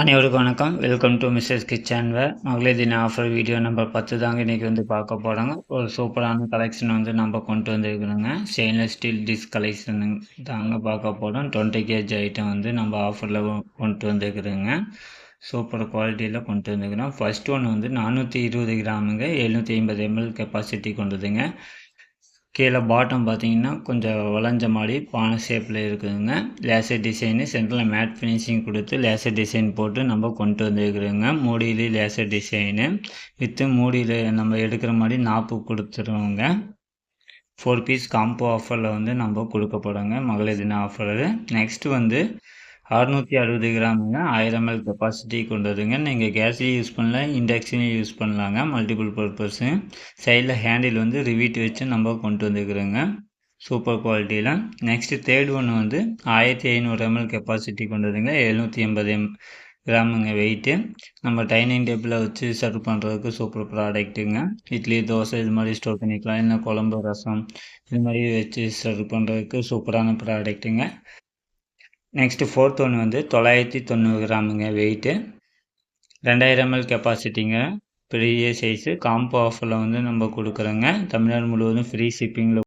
அனைவருக்கும் வணக்கம். Welcome to Mrs kitchen வேர். மகளிர் தின ஆஃபர் வீடியோ நம்பர் 10 தாங்க இன்றைக்கி வந்து பார்க்க போகிறாங்க. ஒரு சூப்பரான கலெக்ஷன் வந்து நம்ம கொண்டு வந்துருக்குறோங்க. ஸ்டெயின்லெஸ் ஸ்டீல் டிஷ் கலெக்ஷன் தாங்க பார்க்க போகிறோம். 20 kg ஐட்டம் வந்து நம்ம ஆஃபரில் கொண்டு வந்துருக்குறோங்க. சூப்பர் குவாலிட்டியில் கொண்டு வந்துருக்குறோம். ஃபர்ஸ்ட் ஒன் வந்து 420 கிராமுங்க, 750 ml கெப்பாசிட்டி கொண்டதுங்க. கீழே பாட்டம் பார்த்தீங்கன்னா கொஞ்சம் வளைஞ்ச மாதிரி பானை ஷேப்பில் இருக்குதுங்க. லேசர் டிசைனு சென்டரில் மேட் ஃபினிஷிங் கொடுத்து லேசர் டிசைன் போட்டு நம்ம கொண்டு வந்துருக்குறோங்க. மூடியிலே லேசர் டிசைனு வித்து மூடியில் நம்ம எடுக்கிற மாதிரி நாப்பு கொடுத்துருவோங்க. 4 பீஸ் காம்போ ஆஃபரில் வந்து நம்ம கொடுக்க போகிறோங்க மகளிர் தின ஆஃபர். நெக்ஸ்ட்டு வந்து 660 கிராமுங்க, 1000 ml கெப்பாசிட்டி கொண்டதுங்க. நீங்கள் கேஸ்லேயும் யூஸ் பண்ணலாம், இண்டக்ஷன்லையும் யூஸ் பண்ணலாங்க. Multiple purpose. சைடில் ஹேண்டில் வந்து ரிவீட் வச்சு நம்ம கொண்டு வந்துருக்குறோங்க. சூப்பர் குவாலிட்டியில். நெக்ஸ்ட்டு தேர்ட் ஒன்று வந்து 1500 ml கெப்பாசிட்டி கொண்டதுங்க. 780 கிராமுங்க வெயிட்டு. நம்ம டைனிங் டேபிளில் வச்சு சர்வ் பண்ணுறதுக்கு சூப்பர் ப்ராடக்ட்டுங்க. இட்லி, தோசை இது மாதிரி ஸ்டோர் பண்ணிக்கலாம். இல்லை குழம்பு, ரசம் இது மாதிரி வச்சு சர்வ் பண்ணுறதுக்கு சூப்பரான ப்ராடக்ட்டுங்க. நெக்ஸ்ட்டு ஃபோர்த் ஒன்று வந்து 990 கிராமுங்க வெயிட்டு, 2000 ml கெப்பாசிட்டிங்க. பெரிய சைஸு காம்போ ஆஃபரில் வந்து நம்ம கொடுக்குறோங்க. தமிழ்நாடு முழுவதும் ஃப்ரீ ஷிப்பிங்கில்